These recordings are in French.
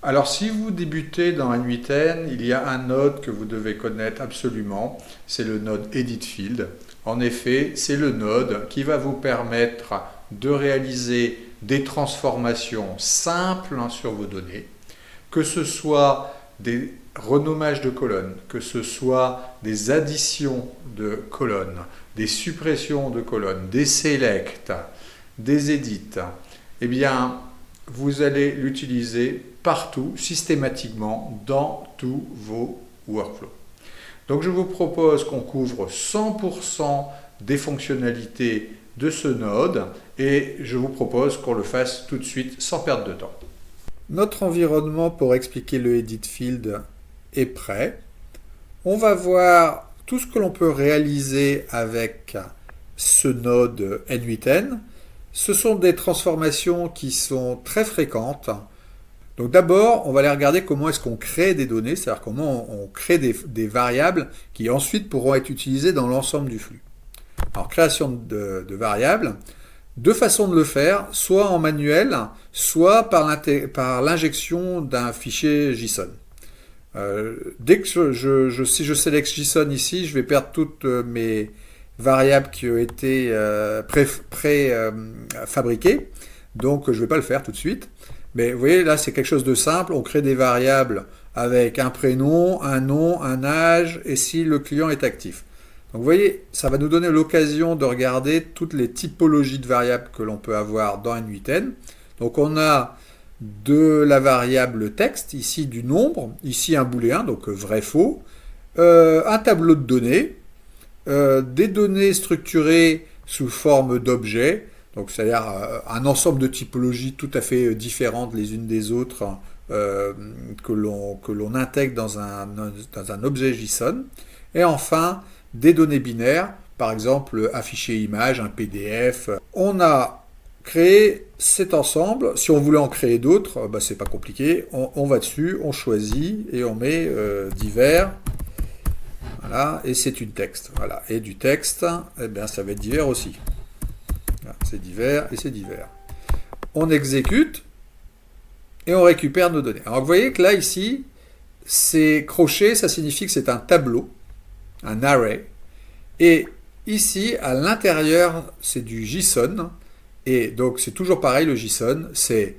Alors si vous débutez dans N8N, il y a un node que vous devez connaître absolument, c'est le node Edit Field. En effet, c'est le node qui va vous permettre de réaliser des transformations simples sur vos données, que ce soit des renommages de colonnes, que ce soit des additions de colonnes, des suppressions de colonnes, des selects, des edits. Eh bien, vous allez l'utiliser partout, systématiquement, dans tous vos workflows. Donc je vous propose qu'on couvre 100% des fonctionnalités de ce node et je vous propose qu'on le fasse tout de suite sans perdre de temps. Notre environnement pour expliquer le Edit Field est prêt. On va voir tout ce que l'on peut réaliser avec ce node N8N. Ce sont des transformations qui sont très fréquentes. Donc d'abord, on va aller regarder comment est-ce qu'on crée des données, c'est-à-dire comment on crée des variables qui ensuite pourront être utilisées dans l'ensemble du flux. Alors création de variables, deux façons de le faire, soit en manuel, soit par l'injection d'un fichier JSON. Dès que si je sélectionne JSON ici, je vais perdre toutes mes variables qui ont été préfabriquées, donc je ne vais pas le faire tout de suite. Mais vous voyez, là, c'est quelque chose de simple. On crée des variables avec un prénom, un nom, un âge, et si le client est actif. Donc vous voyez, ça va nous donner l'occasion de regarder toutes les typologies de variables que l'on peut avoir dans N8N. Donc on a de la variable texte, ici du nombre, ici un booléen, donc vrai-faux, un tableau de données, des données structurées sous forme d'objets, donc c'est-à-dire un ensemble de typologies tout à fait différentes les unes des autres que l'on intègre dans un objet JSON. Et enfin, des données binaires, par exemple un fichier image, un PDF. On a créé cet ensemble. Si on voulait en créer d'autres, c'est pas compliqué. On va dessus, on choisit et on met divers. Voilà, et c'est une texte. Voilà. Et du texte, eh bien, ça va être divers aussi. C'est divers et c'est divers. On exécute et on récupère nos données. Alors vous voyez que là, ici, c'est crochet, ça signifie que c'est un tableau, un array. Et ici, à l'intérieur, c'est du JSON. Et donc, c'est toujours pareil, le JSON, c'est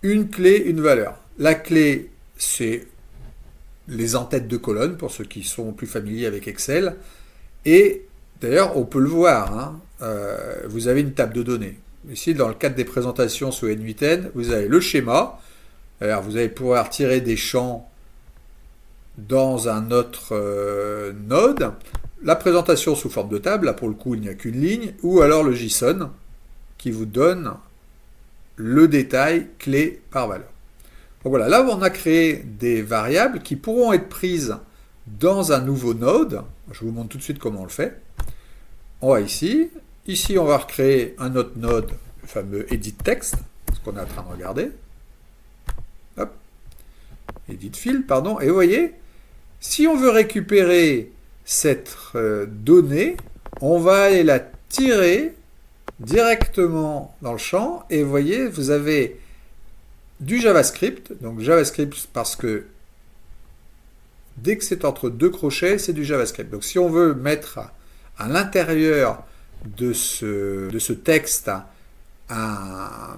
une clé, une valeur. La clé, c'est les en-têtes de colonnes, pour ceux qui sont plus familiers avec Excel. Et d'ailleurs, on peut le voir, hein, vous avez une table de données. Ici, dans le cadre des présentations sur N8N, vous avez le schéma. Alors, vous allez pouvoir tirer des champs dans un autre node. La présentation sous forme de table, là pour le coup, il n'y a qu'une ligne. Ou alors le JSON, qui vous donne le détail clé par valeur. Donc voilà, là on a créé des variables qui pourront être prises dans un nouveau node. Je vous montre tout de suite comment on le fait. On va ici. Ici, on va recréer un autre node, le fameux Edit Text, ce qu'on est en train de regarder. Hop. Edit Field, pardon. Et vous voyez, si on veut récupérer cette donnée, on va aller la tirer directement dans le champ. Et vous voyez, vous avez du JavaScript. Donc JavaScript parce que dès que c'est entre deux crochets, c'est du JavaScript. Donc si on veut mettre à l'intérieur de ce texte un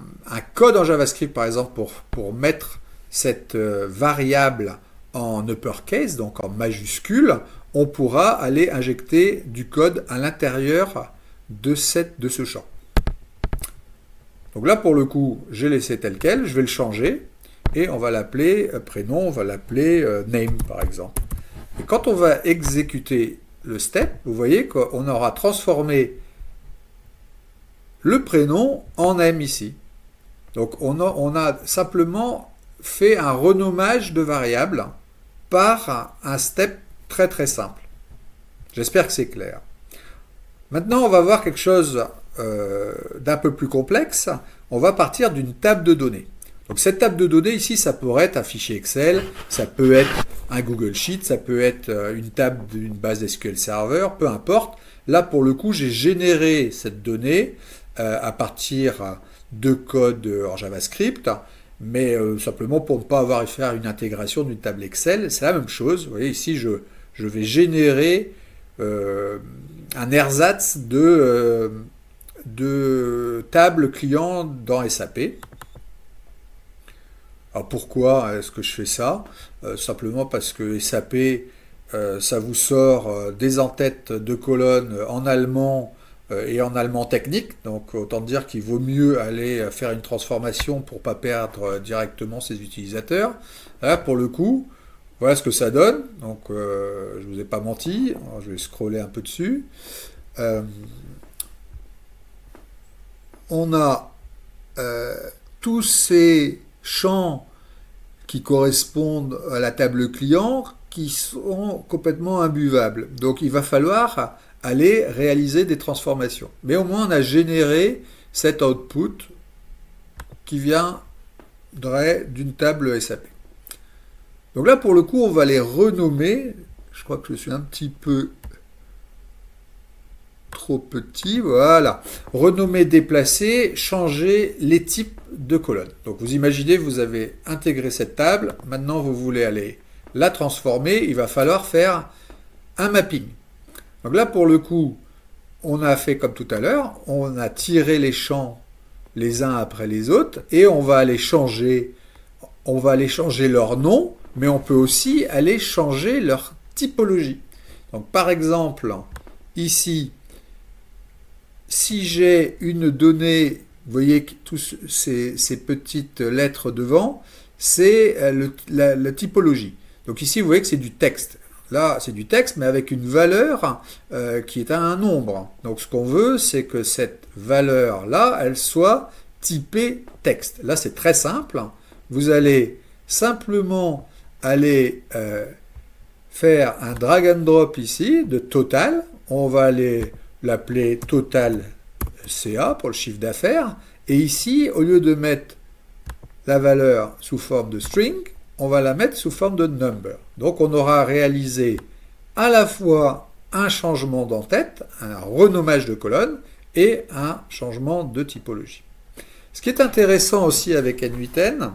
code en JavaScript, par exemple, pour mettre cette variable en uppercase, donc en majuscule, on pourra aller injecter du code à l'intérieur de ce champ. Donc là, pour le coup, j'ai laissé tel quel, je vais le changer, et on va l'appeler prénom, on va l'appeler name, par exemple. Et quand on va exécuter le step, vous voyez qu'on aura transformé le prénom en name ici. Donc on a simplement fait un renommage de variable par un step très très simple. J'espère que c'est clair. Maintenant, on va voir quelque chose d'un peu plus complexe. On va partir d'une table de données. Donc cette table de données ici, ça pourrait être un fichier Excel, ça peut être un Google Sheet, ça peut être une table d'une base SQL Server, peu importe. Là, pour le coup, j'ai généré cette donnée à partir de code en JavaScript, mais simplement pour ne pas avoir à faire une intégration d'une table Excel, c'est la même chose. Vous voyez, ici, je vais générer un ersatz de table client dans SAP. Alors pourquoi est-ce que je fais ça? Simplement parce que SAP, ça vous sort des en-têtes de colonnes en allemand et en allemand technique. Donc autant dire qu'il vaut mieux aller faire une transformation pour ne pas perdre directement ses utilisateurs. Là, pour le coup, voilà ce que ça donne. Donc je ne vous ai pas menti. Alors, je vais scroller un peu dessus. On a tous ces champs qui correspondent à la table client qui sont complètement imbuvables. Donc il va falloir aller réaliser des transformations. Mais au moins on a généré cet output qui viendrait d'une table SAP. Donc là pour le coup on va les renommer. Je crois que je suis un petit peu trop petit, voilà. Renommer, déplacer, changer les types de colonnes. Donc vous imaginez, vous avez intégré cette table, maintenant vous voulez aller la transformer, il va falloir faire un mapping. Donc là pour le coup, on a fait comme tout à l'heure, on a tiré les champs les uns après les autres et on va aller changer leur nom, mais on peut aussi aller changer leur typologie. Donc par exemple, ici, si j'ai une donnée, vous voyez tous ces petites lettres devant, c'est la typologie. Donc ici, vous voyez que c'est du texte. Là, c'est du texte, mais avec une valeur qui est un nombre. Donc ce qu'on veut, c'est que cette valeur-là, elle soit typée texte. Là, c'est très simple. Vous allez simplement aller faire un drag and drop ici de total. On va aller l'appeler total CA pour le chiffre d'affaires. Et ici, au lieu de mettre la valeur sous forme de string, on va la mettre sous forme de number. Donc on aura réalisé à la fois un changement d'entête, un renommage de colonne et un changement de typologie. Ce qui est intéressant aussi avec N8N,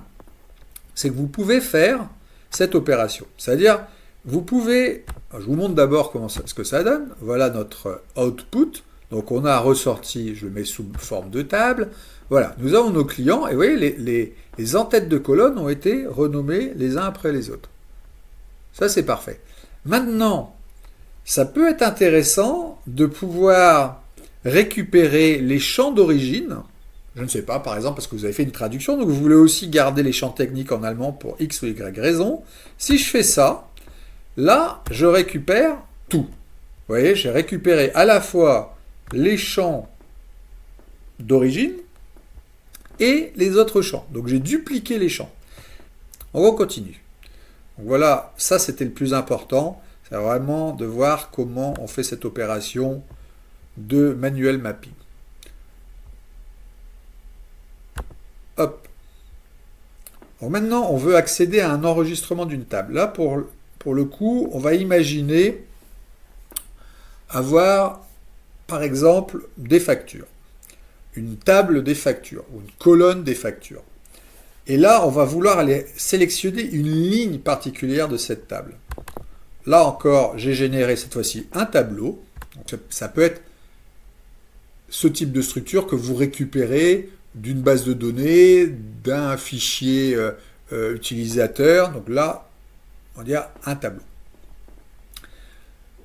c'est que vous pouvez faire cette opération. C'est-à-dire, vous pouvez, je vous montre d'abord ce que ça donne. Voilà notre output. Donc on a ressorti, je le mets sous forme de table. Voilà, nous avons nos clients et vous voyez, les en-têtes de colonnes ont été renommés les uns après les autres. Ça c'est parfait. Maintenant, ça peut être intéressant de pouvoir récupérer les champs d'origine. Je ne sais pas, par exemple, parce que vous avez fait une traduction, donc vous voulez aussi garder les champs techniques en allemand pour X ou Y raison. Si je fais ça, là, je récupère tout. Vous voyez, j'ai récupéré à la fois les champs d'origine et les autres champs. Donc j'ai dupliqué les champs. On continue. Donc voilà, ça c'était le plus important. C'est vraiment de voir comment on fait cette opération de manuel mapping. Hop. Donc maintenant, on veut accéder à un enregistrement d'une table. Là, pour le coup, on va imaginer avoir, par exemple, des factures. Une table des factures, ou une colonne des factures. Et là, on va vouloir aller sélectionner une ligne particulière de cette table. Là encore, j'ai généré cette fois-ci un tableau. Donc, ça peut être ce type de structure que vous récupérez d'une base de données, d'un fichier utilisateur. Donc là, on va dire un tableau.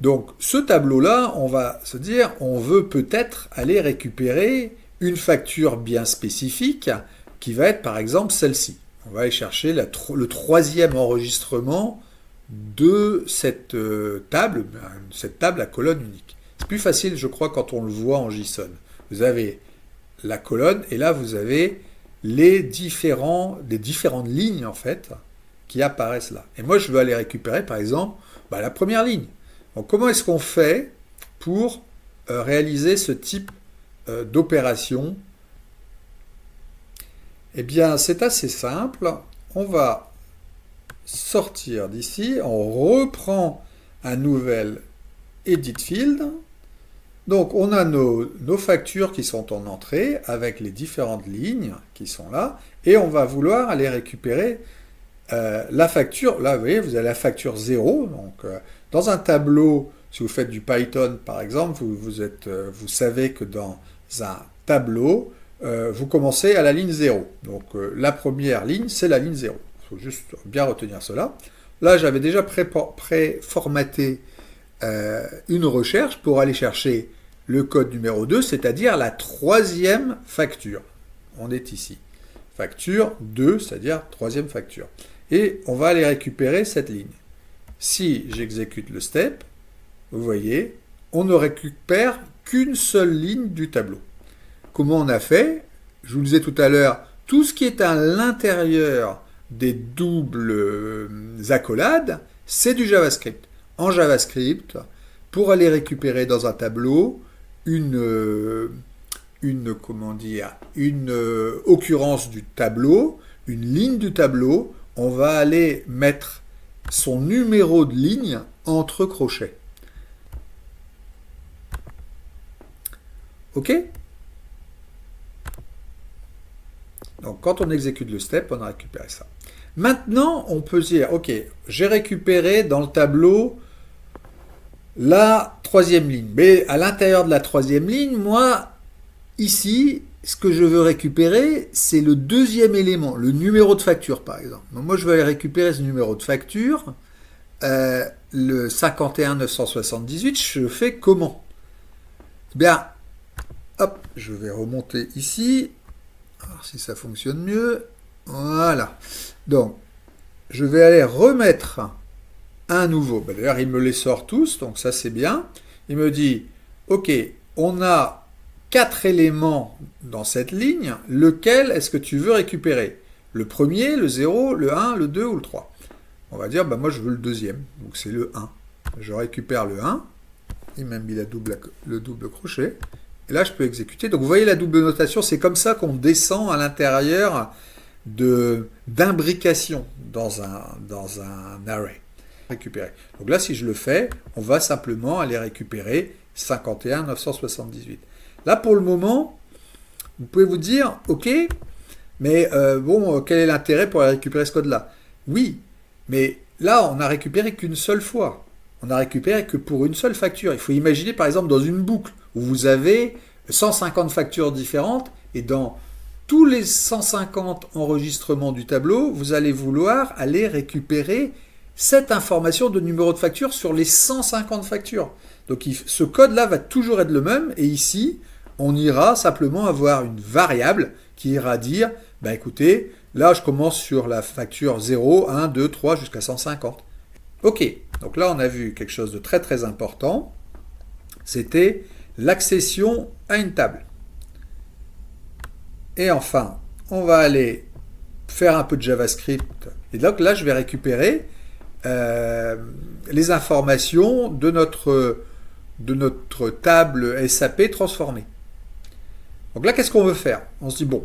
Donc ce tableau-là, on va se dire, on veut peut-être aller récupérer une facture bien spécifique qui va être par exemple celle-ci. On va aller chercher le troisième enregistrement de cette table à colonne unique. C'est plus facile, je crois, quand on le voit en JSON. Vous avez la colonne et là vous avez les différentes lignes en fait qui apparaissent là. Et moi je veux aller récupérer par exemple la première ligne. Donc comment est-ce qu'on fait pour réaliser ce type d'opération? Eh bien c'est assez simple. On va sortir d'ici, on reprend un nouvel edit field. Donc on a nos factures qui sont en entrée avec les différentes lignes qui sont là et on va vouloir aller récupérer la facture. Là vous voyez vous avez la facture 0. Donc dans un tableau, si vous faites du Python par exemple, vous savez que dans un tableau, vous commencez à la ligne 0. Donc la première ligne c'est la ligne 0. Il faut juste bien retenir cela. Là j'avais déjà préformaté une recherche pour aller chercher le code numéro 2, c'est-à-dire la troisième facture. On est ici. Facture 2, c'est-à-dire troisième facture. Et on va aller récupérer cette ligne. Si j'exécute le step, vous voyez, on ne récupère qu'une seule ligne du tableau. Comment on a fait? Je vous le disais tout à l'heure, tout ce qui est à l'intérieur des doubles accolades, c'est du JavaScript. En JavaScript, pour aller récupérer dans un tableau une occurrence du tableau, une ligne du tableau, on va aller mettre son numéro de ligne entre crochets. OK? Donc quand on exécute le step, on a récupéré ça. Maintenant, on peut dire, ok, j'ai récupéré dans le tableau la troisième ligne. Mais à l'intérieur de la troisième ligne, moi, ici, ce que je veux récupérer, c'est le deuxième élément, le numéro de facture, par exemple. Donc moi, je vais aller récupérer ce numéro de facture, le 51 978, je fais comment? Bien, hop, je vais remonter ici. Alors, si ça fonctionne mieux, voilà. Donc, je vais aller remettre un nouveau. D'ailleurs, il me les sort tous, donc ça c'est bien. Il me dit, ok, on a 4 éléments dans cette ligne, lequel est-ce que tu veux récupérer? Le premier, le 0, le 1, le 2 ou le 3? On va dire, moi je veux le deuxième, donc c'est le 1. Je récupère le 1, il m'a mis le double crochet, et là je peux exécuter. Donc vous voyez la double notation, c'est comme ça qu'on descend à l'intérieur d'imbrication dans un array. Récupérer. Donc là, si je le fais, on va simplement aller récupérer 51 978. Là, pour le moment, vous pouvez vous dire, ok, mais quel est l'intérêt pour aller récupérer ce code-là? Oui, mais là, on n'a récupéré qu'une seule fois. On n'a récupéré que pour une seule facture. Il faut imaginer, par exemple, dans une boucle où vous avez 150 factures différentes et dans tous les 150 enregistrements du tableau, vous allez vouloir aller récupérer cette information de numéro de facture sur les 150 factures. Donc ce code-là va toujours être le même, et ici, on ira simplement avoir une variable qui ira dire, écoutez, là je commence sur la facture 0, 1, 2, 3 jusqu'à 150. Ok, donc là on a vu quelque chose de très très important, c'était l'accession à une table. Et enfin, on va aller faire un peu de JavaScript, et donc là je vais récupérer les informations de notre table SAP transformée. Donc là, qu'est-ce qu'on veut faire? On se dit, bon,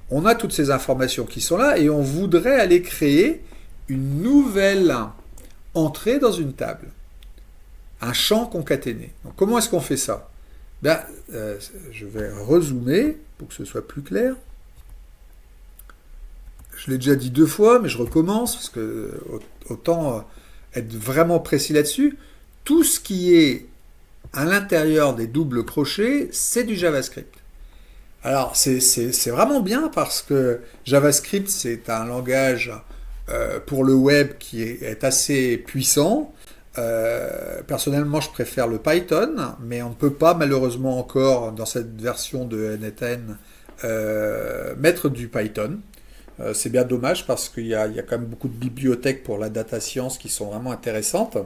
on a toutes ces informations qui sont là et on voudrait aller créer une nouvelle entrée dans une table. Un champ concaténé. Donc comment est-ce qu'on fait ça? Je vais rezoomer pour que ce soit plus clair. Je l'ai déjà dit 2 fois, mais je recommence, parce que autant être vraiment précis là-dessus. Tout ce qui est à l'intérieur des doubles crochets, c'est du JavaScript. Alors, c'est vraiment bien, parce que JavaScript, c'est un langage pour le web qui est assez puissant. Personnellement, je préfère le Python, mais on ne peut pas, malheureusement encore, dans cette version de NetN, mettre du Python. C'est bien dommage parce qu'il y a quand même beaucoup de bibliothèques pour la data science qui sont vraiment intéressantes.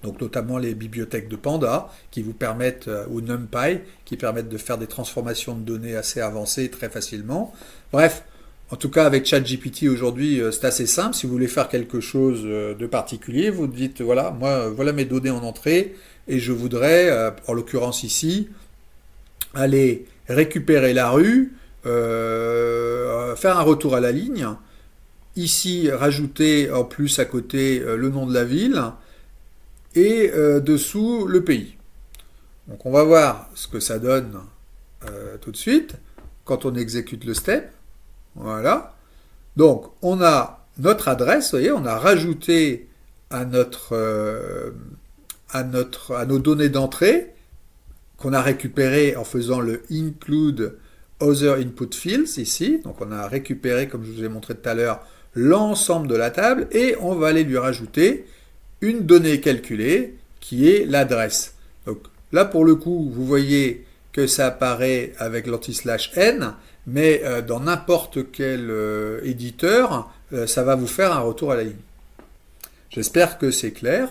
Donc notamment les bibliothèques de Panda qui vous permettent, ou NumPy, qui permettent de faire des transformations de données assez avancées très facilement. Bref, en tout cas avec ChatGPT aujourd'hui, c'est assez simple. Si vous voulez faire quelque chose de particulier, vous dites, voilà, moi, voilà mes données en entrée, et je voudrais, en l'occurrence ici, aller récupérer la rue, faire un retour à la ligne, ici rajouter en plus à côté le nom de la ville, et dessous le pays. Donc on va voir ce que ça donne tout de suite quand on exécute le step. Voilà. Donc on a notre adresse, vous voyez, on a rajouté à nos données d'entrée qu'on a récupéré en faisant le include other input fields ici. Donc on a récupéré, comme je vous ai montré tout à l'heure, l'ensemble de la table et on va aller lui rajouter une donnée calculée qui est l'adresse. Donc là pour le coup, vous voyez que ça apparaît avec l'anti-n, mais dans n'importe quel éditeur, ça va vous faire un retour à la ligne. J'espère que c'est clair.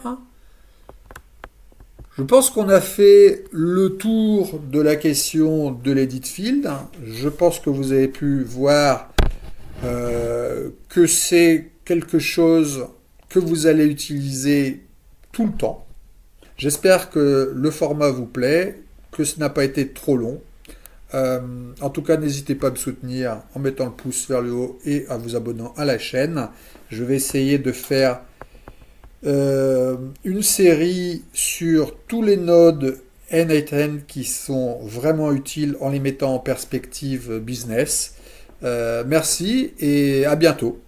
Je pense qu'on a fait le tour de la question de l'edit field. Je pense que vous avez pu voir que c'est quelque chose que vous allez utiliser tout le temps. J'espère que le format vous plaît, que ce n'a pas été trop long. En tout cas, n'hésitez pas à me soutenir en mettant le pouce vers le haut et à vous abonnant à la chaîne. Je vais essayer de faire une série sur tous les nodes N8N qui sont vraiment utiles en les mettant en perspective business. Merci et à bientôt.